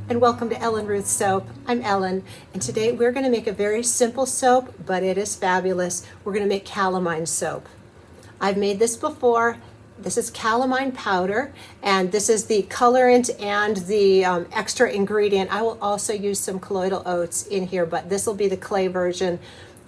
and welcome to Ellen Ruth Soap. I'm Ellen, and today we're going to make a very simple soap, but it is fabulous. We're going to make calamine soap. I've made this before. This is calamine powder, and this is the colorant and the extra ingredient. I will also use some colloidal oats in here, but this will be the clay version.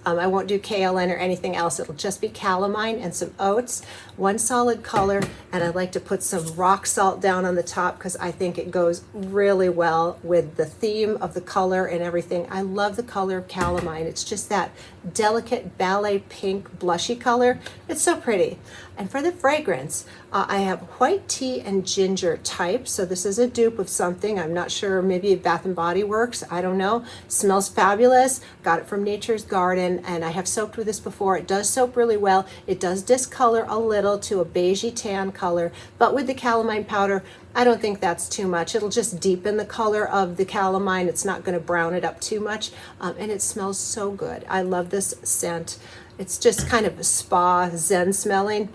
I won't do KLN or anything else. It'll just be calamine and some oats, one solid color, and I'd like to put some rock salt down on the top because I think it goes really well with the theme of the color and everything. I love the color of calamine. It's just that delicate ballet pink blushy color. It's so pretty. And for the fragrance, I have white tea and ginger type. So this is a dupe of something. I'm not sure, maybe Bath and Body Works. I don't know. Smells fabulous. Got it from Nature's Garden, and I have soaped with this before. It does soap really well. It does discolor a little to a beigey tan color, but with the calamine powder, I don't think that's too much. It'll just deepen the color of the calamine. It's not going to brown it up too much, and it smells so good. I love this scent. It's just kind of spa zen smelling.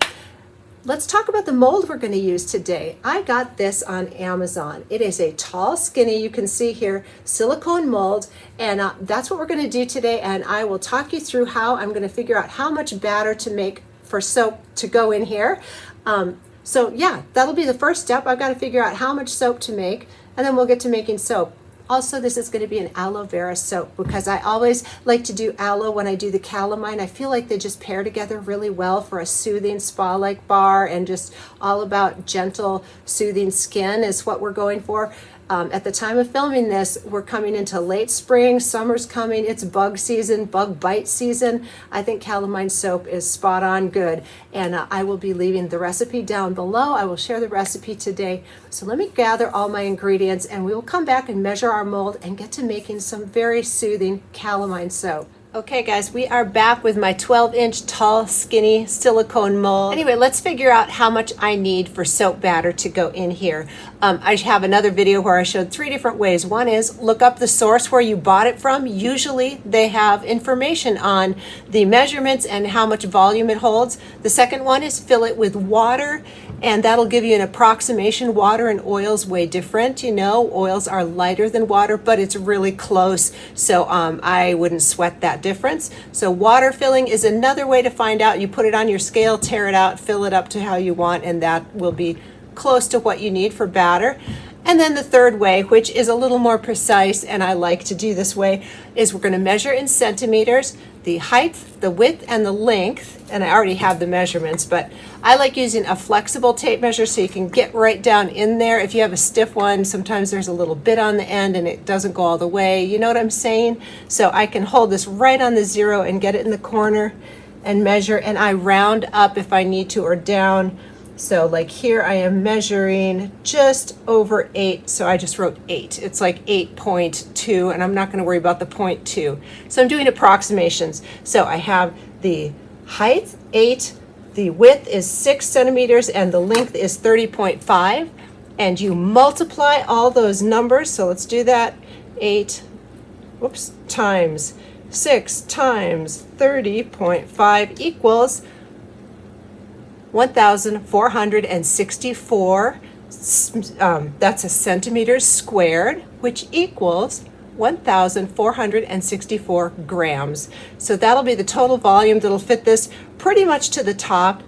Let's talk about the mold we're going to use today. I got this on Amazon. It is a tall, skinny, you can see here, silicone mold, and that's what we're going to do today, and I will talk you through how I'm going to figure out how much batter to make for soap to go in here. So yeah, that'll be the first step. I've got to figure out how much soap to make, and then we'll get to making soap. Also, this is going to be an aloe vera soap because I always like to do aloe when I do the calamine. I feel like they just pair together really well for a soothing spa-like bar, and just all about gentle, soothing skin is what we're going for. At the time of filming this, we're coming into late spring, summer's coming, it's bug season, bug bite season. I think calamine soap is spot on good, and I will be leaving the recipe down below. I will share the recipe today. So let me gather all my ingredients, and we will come back and measure our mold and get to making some very soothing calamine soap. Okay guys, we are back with my 12-inch tall, skinny silicone mold. Anyway, let's figure out how much I need for soap batter to go in here. I have another video where I showed 3 different ways. One is look up the source where you bought it from. Usually they have information on the measurements and how much volume it holds. The second one is fill it with water, and that'll give you an approximation. Water and oils way different. You know, oils are lighter than water, but it's really close. So I wouldn't sweat that difference. So water filling is another way to find out. You put it on your scale, tear it out, fill it up to how you want, and that will be close to what you need for batter. And then the third way, which is a little more precise, and I like to do this way, is we're going to measure in centimeters the height, the width, and the length. And I already have the measurements, but I like using a flexible tape measure so you can get right down in there. If you have a stiff one, sometimes there's a little bit on the end and it doesn't go all the way. You know what I'm saying? So I can hold this right on the 0 and get it in the corner and measure, and I round up if I need to, or down. So like here I am measuring just over 8, so I just wrote 8. It's like 8.2, and I'm not going to worry about the 0.2. So I'm doing approximations. So I have the height 8, the width is 6 centimeters, and the length is 30.5. And you multiply all those numbers. So let's do that. 8, times 6 times 30.5 equals 1,464, that's a centimeters squared, which equals 1,464 grams. So that'll be the total volume that'll fit this pretty much to the top.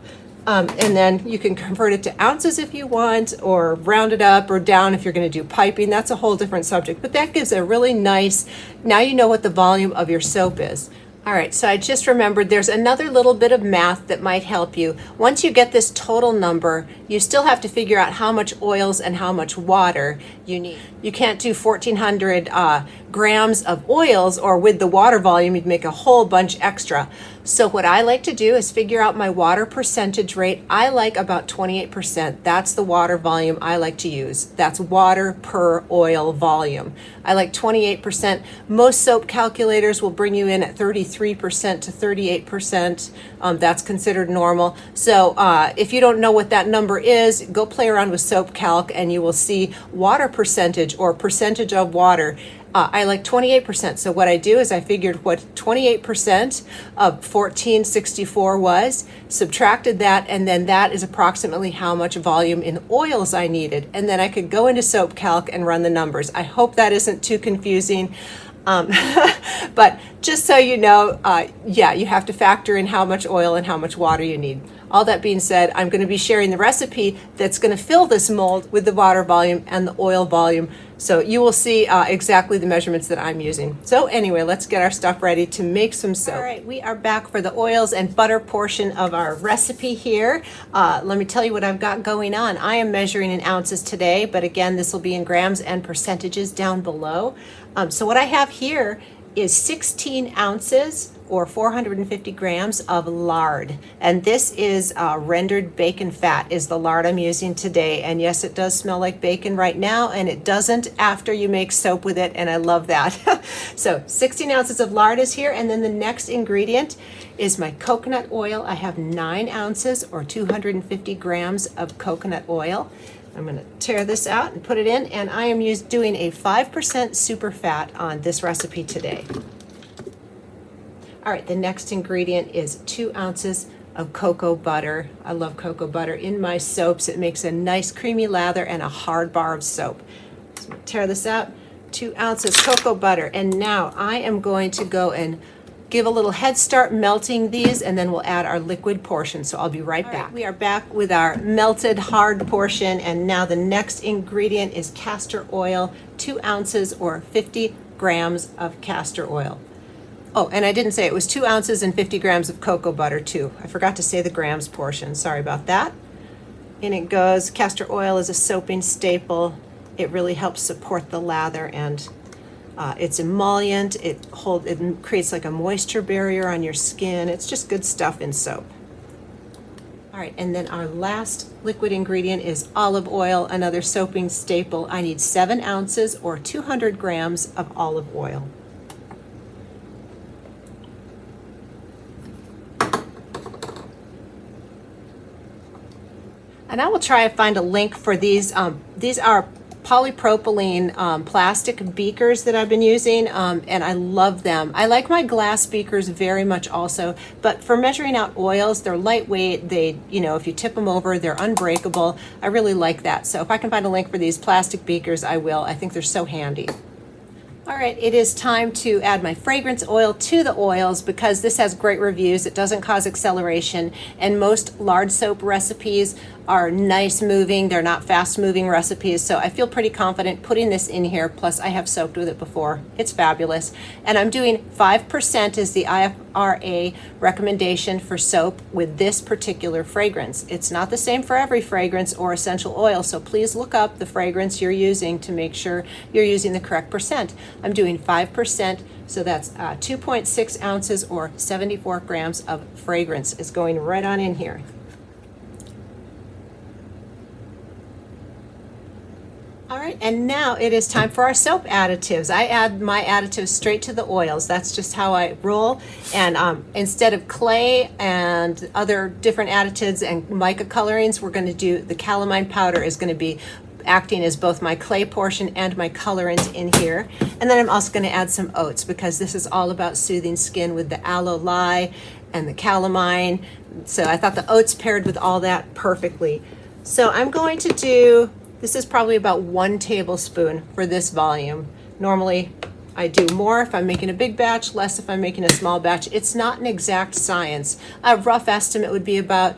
And then you can convert it to ounces if you want, or round it up or down if you're going to do piping. That's a whole different subject, but that gives a really nice, now you know what the volume of your soap is. All right, so I just remembered there's another little bit of math that might help you. Once you get this total number, you still have to figure out how much oils and how much water you need. You can't do 1,400 grams of oils, or with the water volume, you'd make a whole bunch extra. So what I like to do is figure out my water percentage rate. I like about 28%. That's the water volume I like to use. That's water per oil volume. I like 28%. Most soap calculators will bring you in at 33% to 38%. That's considered normal. So if you don't know what that number is, go play around with Soap Calc and you will see water percentage or percentage of water. I like 28%. So what I do is I figured what 28% of 1464 was, subtracted that, and then that is approximately how much volume in oils I needed. And then I could go into Soap Calc and run the numbers. I hope that isn't too confusing. But just so you know, yeah, you have to factor in how much oil and how much water you need. All that being said, I'm going to be sharing the recipe that's going to fill this mold with the water volume and the oil volume. So you will see exactly the measurements that I'm using. So anyway, let's get our stuff ready to make some soap. All right, we are back for the oils and butter portion of our recipe here. Let me tell you what I've got going on. I am measuring in ounces today, but again, this will be in grams and percentages down below. So what I have here is 16 ounces or 450 grams of lard. And this is rendered bacon fat is the lard I'm using today. And yes, it does smell like bacon right now, and it doesn't after you make soap with it, and I love that. So 16 ounces of lard is here, and then the next ingredient is my coconut oil. I have 9 ounces or 250 grams of coconut oil. I'm going to tear this out and put it in, and I am doing a 5% super fat on this recipe today. All right, the next ingredient is 2 ounces of cocoa butter. I love cocoa butter in my soaps. It makes a nice creamy lather and a hard bar of soap. So I'm going to tear this out, 2 ounces cocoa butter, and now I am going to go and give a little head start melting these, and then we'll add our liquid portion. So I'll be right back. Right, we are back with our melted hard portion, and now the next ingredient is castor oil, 2 ounces or 50 grams of castor oil. Oh, and I didn't say it was 2 ounces and 50 grams of cocoa butter too. I forgot to say the grams portion. Sorry about that. In it goes. Castor oil is a soaping staple. It really helps support the lather, and it's emollient. It creates like a moisture barrier on your skin. It's just good stuff in soap. All right, and then our last liquid ingredient is olive oil, another soaping staple. I need 7 ounces or 200 grams of olive oil. And I will try to find a link for these. These are polypropylene plastic beakers that I've been using, and I love them. I like my glass beakers very much also, but for measuring out oils, they're lightweight. They, you know, if you tip them over, they're unbreakable. I really like that. So if I can find a link for these plastic beakers, I will. I think they're so handy. All right, it is time to add my fragrance oil to the oils because this has great reviews. It doesn't cause acceleration, and most lard soap recipes are nice moving. They're not fast moving recipes, so I feel pretty confident putting this in here. Plus I have soaped with it before. It's fabulous. And I'm doing 5% is the IFRA recommendation for soap with this particular fragrance. It's not the same for every fragrance or essential oil, so please look up the fragrance you're using to make sure you're using the correct percent. I'm doing 5%, so that's 2.6 ounces or 74 grams of fragrance is going right on in here. All right, and now it is time for our soap additives. I add my additives straight to the oils. That's just how I roll. And instead of clay and other different additives and mica colorings, we're going to do the calamine powder is going to be acting as both my clay portion and my colorant in here. And then I'm also going to add some oats because this is all about soothing skin with the aloe lye and the calamine. So I thought the oats paired with all that perfectly. So I'm going to do, this is probably about 1 tablespoon for this volume. Normally I do more if I'm making a big batch, less if I'm making a small batch. It's not an exact science. A rough estimate would be about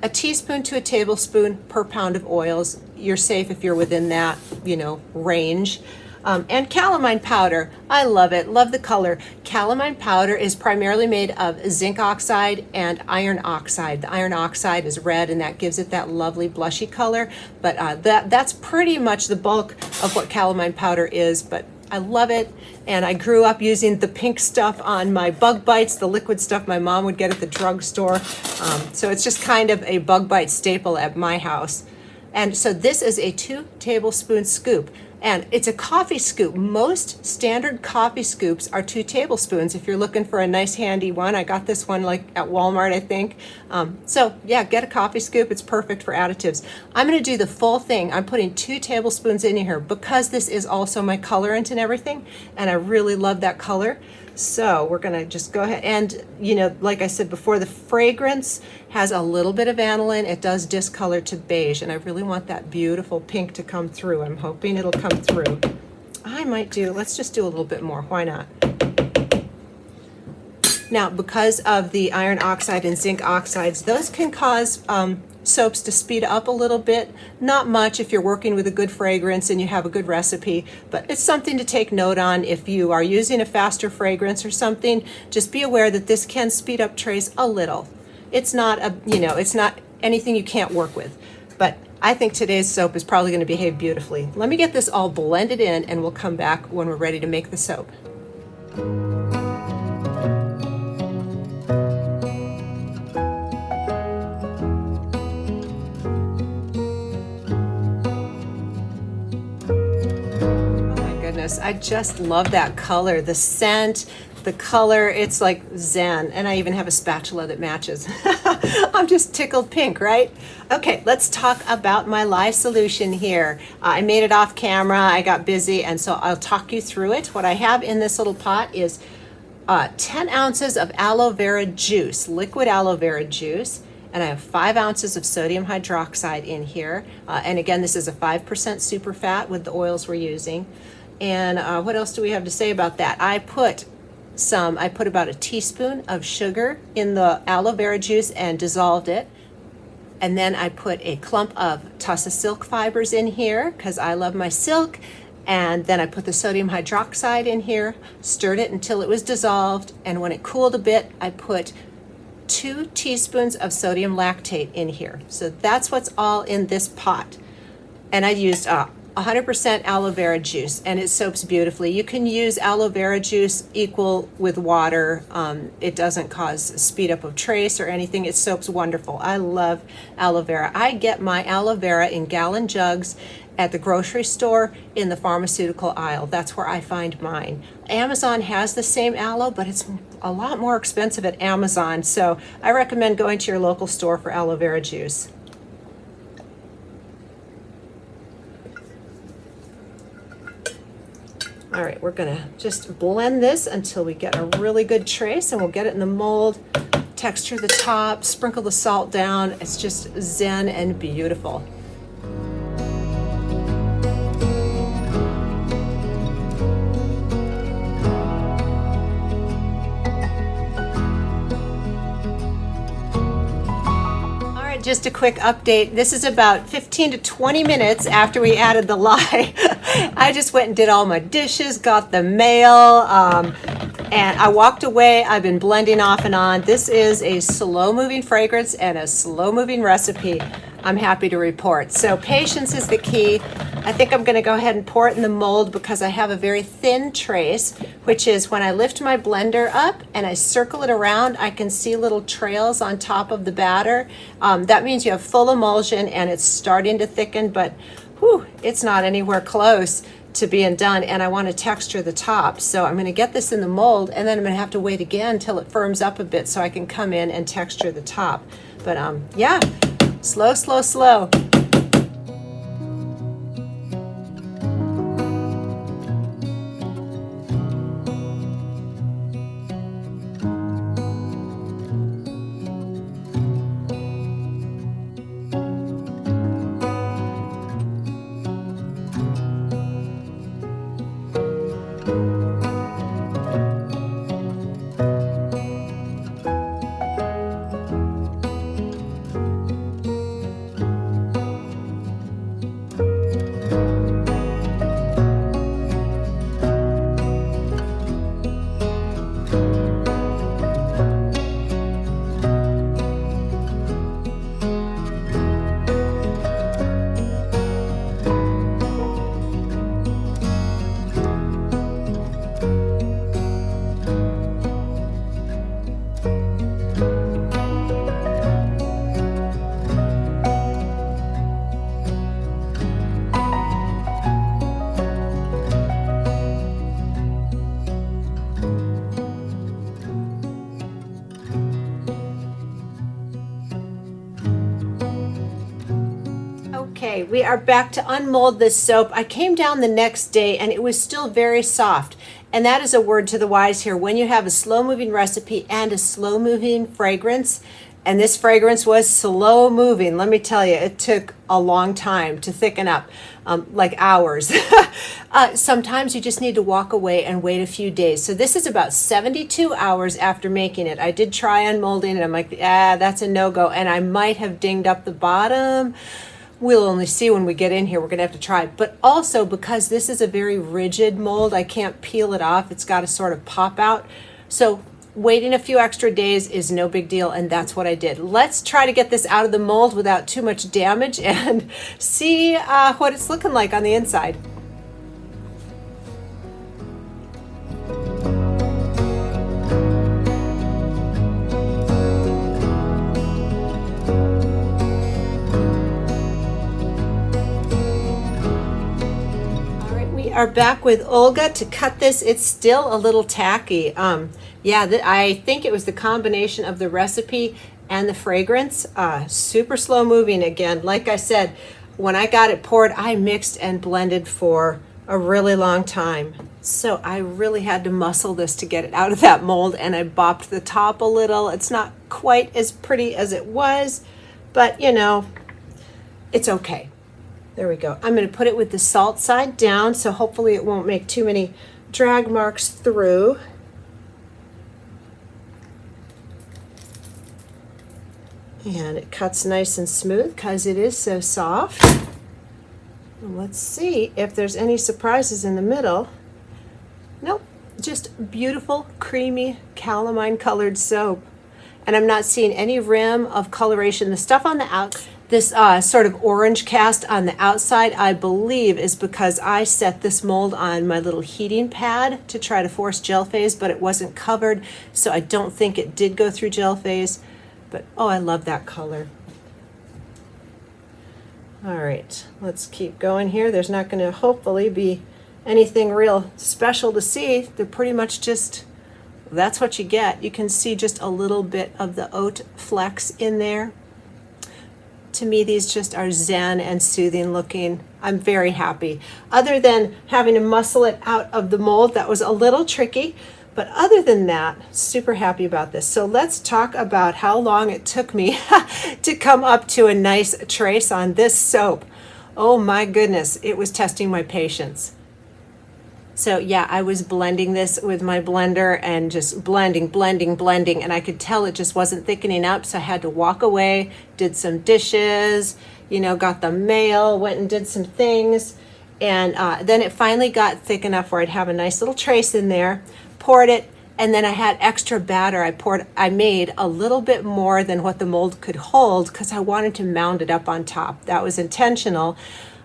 a teaspoon to a tablespoon per pound of oils. You're safe if you're within that, you know, range. And calamine powder, I love it, love the color. Calamine powder is primarily made of zinc oxide and iron oxide. The iron oxide is red and that gives it that lovely blushy color, but that's pretty much the bulk of what calamine powder is, but I love it, and I grew up using the pink stuff on my bug bites, the liquid stuff my mom would get at the drugstore. So it's just kind of a bug bite staple at my house. And so this is a 2 tablespoon scoop. And it's a coffee scoop. Most standard coffee scoops are 2 tablespoons. If you're looking for a nice handy one, I got this one like at Walmart, I think. So yeah, get a coffee scoop. It's perfect for additives. I'm going to do the full thing. I'm putting 2 tablespoons in here because this is also my colorant and everything, and I really love that color. So we're going to just go ahead and, you know, like I said before, the fragrance has a little bit of aniline. It does discolor to beige, and I really want that beautiful pink to come through. I'm hoping it'll come through. I might do, let's just do a little bit more. Why not? Now, because of the iron oxide and zinc oxides, those can cause soaps to speed up a little bit. Not much if you're working with a good fragrance and you have a good recipe, but it's something to take note on. If you are using a faster fragrance or something, just be aware that this can speed up trays a little. It's not a, you know, it's not anything you can't work with, but I think today's soap is probably going to behave beautifully. Let me get this all blended in and we'll come back when we're ready to make the soap. I just love that color, the scent, the color, it's like zen, and I even have a spatula that matches. I'm just tickled pink, right? Okay, let's talk about my lye solution here. I made it off camera, I got busy, and so I'll talk you through it. What I have in this little pot is 10 ounces of aloe vera juice, liquid aloe vera juice, and I have 5 ounces of sodium hydroxide in here. And again, this is a 5% super fat with the oils we're using. And what else do we have to say about that? I put about a teaspoon of sugar in the aloe vera juice and dissolved it. And then I put a clump of Tussa silk fibers in here because I love my silk. And then I put the sodium hydroxide in here, stirred it until it was dissolved. And when it cooled a bit, I put 2 teaspoons of sodium lactate in here. So that's what's all in this pot. And I used 100% aloe vera juice, and it soaps beautifully. You can use aloe vera juice equal with water. It doesn't cause speed up of trace or anything. It soaps wonderful. I love aloe vera. I get my aloe vera in gallon jugs at the grocery store in the pharmaceutical aisle. That's where I find mine. Amazon has the same aloe, but it's a lot more expensive at Amazon. So I recommend going to your local store for aloe vera juice. All right, we're gonna just blend this until we get a really good trace, and we'll get it in the mold, texture the top, sprinkle the salt down. It's just zen and beautiful. Just a quick update. This is about 15 to 20 minutes after we added the lye. I just went and did all my dishes, got the mail, and I walked away. I've been blending off and on. This is a slow-moving fragrance and a slow-moving recipe, I'm happy to report. So patience is the key. I think I'm going to go ahead and pour it in the mold because I have a very thin trace, which is when I lift my blender up and I circle it around, I can see little trails on top of the batter. That means you have full emulsion and it's starting to thicken, but whew, it's not anywhere close to being done, and I want to texture the top. So I'm going to get this in the mold, and then I'm going to have to wait again until it firms up a bit so I can come in and texture the top. But yeah, slow, slow, slow. Okay, we are back to unmold this soap. I came down the next day and it was still very soft. And that is a word to the wise here. When you have a slow moving recipe and a slow moving fragrance, and this fragrance was slow moving, let me tell you, it took a long time to thicken up, like hours. Sometimes you just need to walk away and wait a few days. So this is about 72 hours after making it. I did try unmolding and I'm like, that's a no-go. And I might have dinged up the bottom. We'll only see when we get in here. We're going to have to try. But also because this is a very rigid mold, I can't peel it off. It's got to sort of pop out. So waiting a few extra days is no big deal, and that's what I did. Let's try to get this out of the mold without too much damage and see what it's looking like on the inside. Are back with Olga to cut this. It's still a little tacky. I think it was the combination of the recipe and the fragrance. Super slow moving again. Like I said, when I got it poured, I mixed and blended for a really long time. So I really had to muscle this to get it out of that mold, and I bopped the top a little. It's not quite as pretty as it was, but you know, it's okay. There we go. I'm going to put it with the salt side down, so hopefully it won't make too many drag marks through. And it cuts nice and smooth because it is so soft. And let's see if there's any surprises in the middle. Nope, just beautiful, creamy, calamine colored soap. And I'm not seeing any rim of coloration. The stuff on the outside, this sort of orange cast on the outside, I believe is because I set this mold on my little heating pad to try to force gel phase, but it wasn't covered, so I don't think it did go through gel phase. But oh, I love that color. All right, let's keep going here. There's not going to hopefully be anything real special to see. They're pretty much just, that's what you get. You can see just a little bit of the oat flecks in there. To me, these just are zen and soothing looking. I'm very happy. Other than having to muscle it out of the mold, that was a little tricky. But other than that, super happy about this. So let's talk about how long it took me to come up to a nice trace on this soap. Oh my goodness, it was testing my patience. So yeah, I was blending this with my blender and just blending, and I could tell it just wasn't thickening up, so I had to walk away, did some dishes, you know, got the mail, went and did some things, and then it finally got thick enough where I'd have a nice little trace in there, poured it, and then I had extra batter. I made a little bit more than what the mold could hold because I wanted to mound it up on top. That was intentional.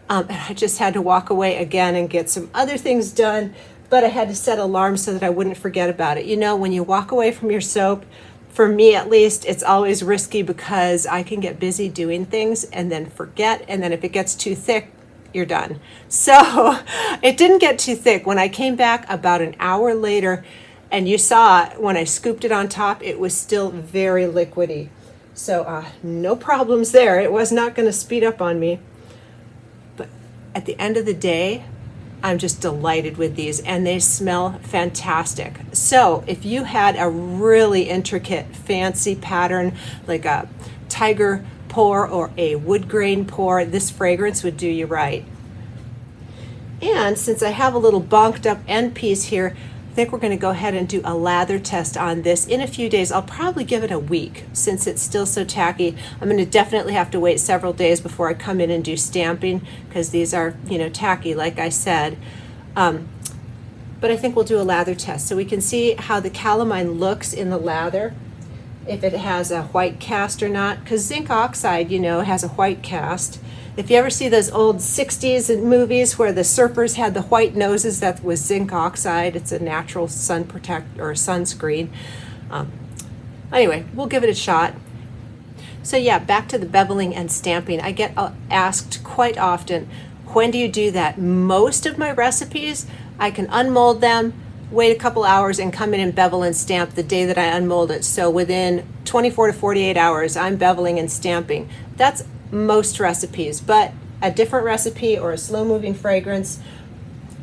And I just had to walk away again and get some other things done, but I had to set alarms so that I wouldn't forget about it. You know, when you walk away from your soap, for me at least, it's always risky because I can get busy doing things and then forget, and then if it gets too thick, you're done. So it didn't get too thick. When I came back about an hour later, and you saw when I scooped it on top, it was still very liquidy. So no problems there. It was not going to speed up on me. At the end of the day, I'm just delighted with these, and they smell fantastic. So if you had a really intricate, fancy pattern, like a tiger pour or a wood grain pour, this fragrance would do you right. And since I have a little bonked up end piece here, I think we're going to go ahead and do a lather test on this in a few days. I'll probably give it a week since it's still so tacky. I'm going to definitely have to wait several days before I come in and do stamping because these are, you know, tacky, like I said. But I think we'll do a lather test so we can see how the calamine looks in the lather, if it has a white cast or not, because zinc oxide, you know, has a white cast. If you ever see those old 60s movies where the surfers had the white noses, that was zinc oxide. It's a natural sun protect or sunscreen. Anyway, we'll give it a shot. So yeah, back to the beveling and stamping. I get asked quite often, when do you do that? Most of my recipes, I can unmold them, wait a couple hours, and come in and bevel and stamp the day that I unmold it. So within 24 to 48 hours, I'm beveling and stamping. That's most recipes, but a different recipe or a slow moving fragrance,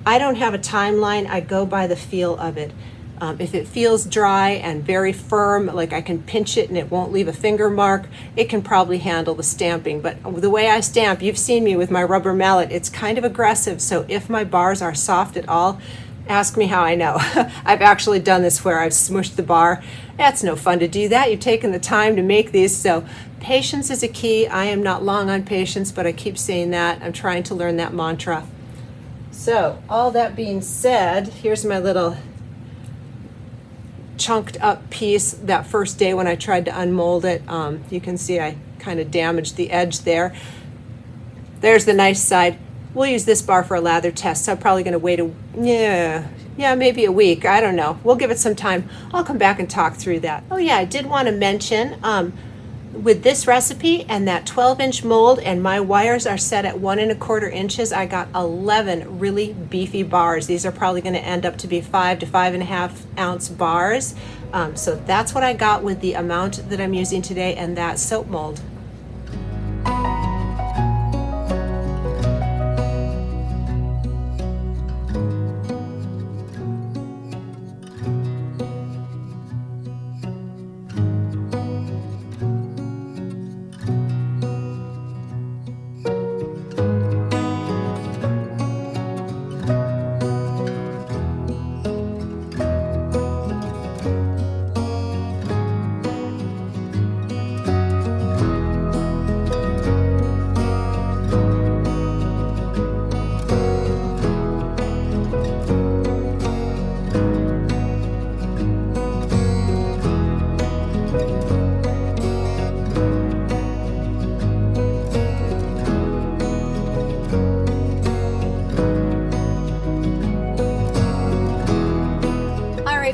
I don't have a timeline. I go by the feel of it. If it feels dry and very firm, like I can pinch it and it won't leave a finger mark, it can probably handle the stamping. But the way I stamp, you've seen me with my rubber mallet, it's kind of aggressive. So if my bars are soft at all, ask me how I know. I've actually done this where I've smushed the bar. That's no fun to do that. You've taken the time to make these. So patience is a key. I am not long on patience, but I keep saying that. I'm trying to learn that mantra. So all that being said, here's my little chunked up piece that first day when I tried to unmold it. You can see I kind of damaged the edge there. There's the nice side. We'll use this bar for a lather test, so I'm probably going to wait maybe a week. I don't know. We'll give it some time. I'll come back and talk through that. Oh yeah, I did want to mention with this recipe and that 12-inch mold, and my wires are set at 1 1/4 inches, I got 11 really beefy bars. These are probably going to end up to be 5 to 5.5 ounce bars. So that's what I got with the amount that I'm using today and that soap mold.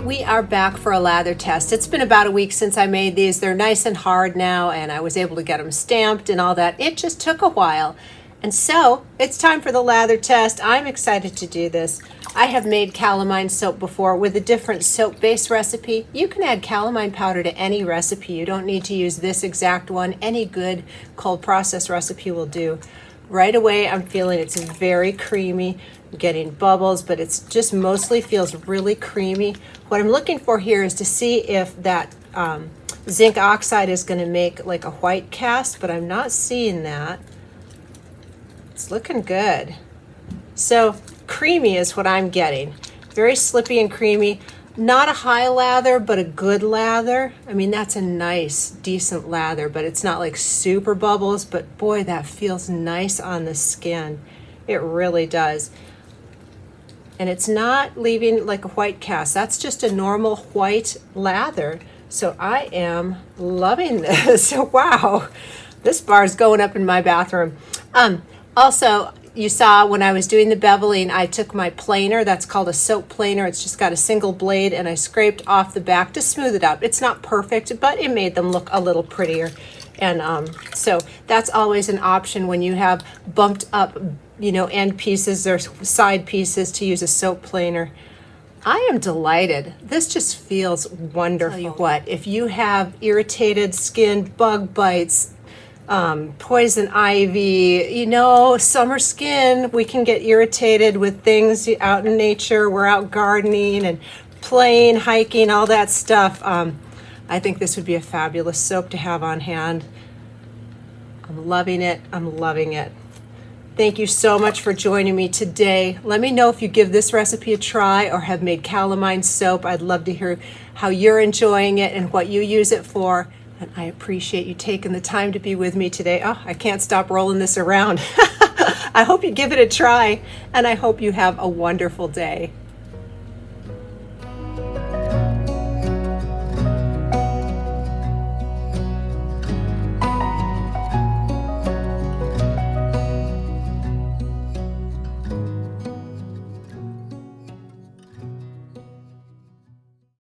We are back for a lather test. It's been about a week since I made these. They're nice and hard now, and I was able to get them stamped and all that. It just took a while. And so it's time for the lather test. I'm excited to do this. I have made calamine soap before with a different soap-based recipe. You can add calamine powder to any recipe. You don't need to use this exact one. Any good cold process recipe will do. Right away, I'm feeling it's very creamy. I'm getting bubbles, but it's just mostly feels really creamy. What I'm looking for here is to see if that zinc oxide is going to make like a white cast, but I'm not seeing that. It's looking good. So creamy is what I'm getting. Very slippy and creamy. Not a high lather, but a good lather. I mean, that's a nice, decent lather, but it's not like super bubbles, but boy, that feels nice on the skin. It really does. And it's not leaving like a white cast. That's just a normal white lather. So I am loving this. Wow, this bar is going up in my bathroom. Also, you saw when I was doing the beveling, I took my planer, that's called a soap planer. It's just got a single blade, and I scraped off the back to smooth it up. It's not perfect, but it made them look a little prettier. And so that's always an option when you have bumped up, end pieces or side pieces, to use a soap planer. I am delighted. This just feels wonderful. Tell you what, if you have irritated skin, bug bites, poison ivy, summer skin, we can get irritated with things out in nature. We're out gardening and playing, hiking, all that stuff. I think this would be a fabulous soap to have on hand. I'm loving it. I'm loving it. Thank you so much for joining me today. Let me know if you give this recipe a try or have made calamine soap. I'd love to hear how you're enjoying it and what you use it for. And I appreciate you taking the time to be with me today. Oh, I can't stop rolling this around. I hope you give it a try, and I hope you have a wonderful day.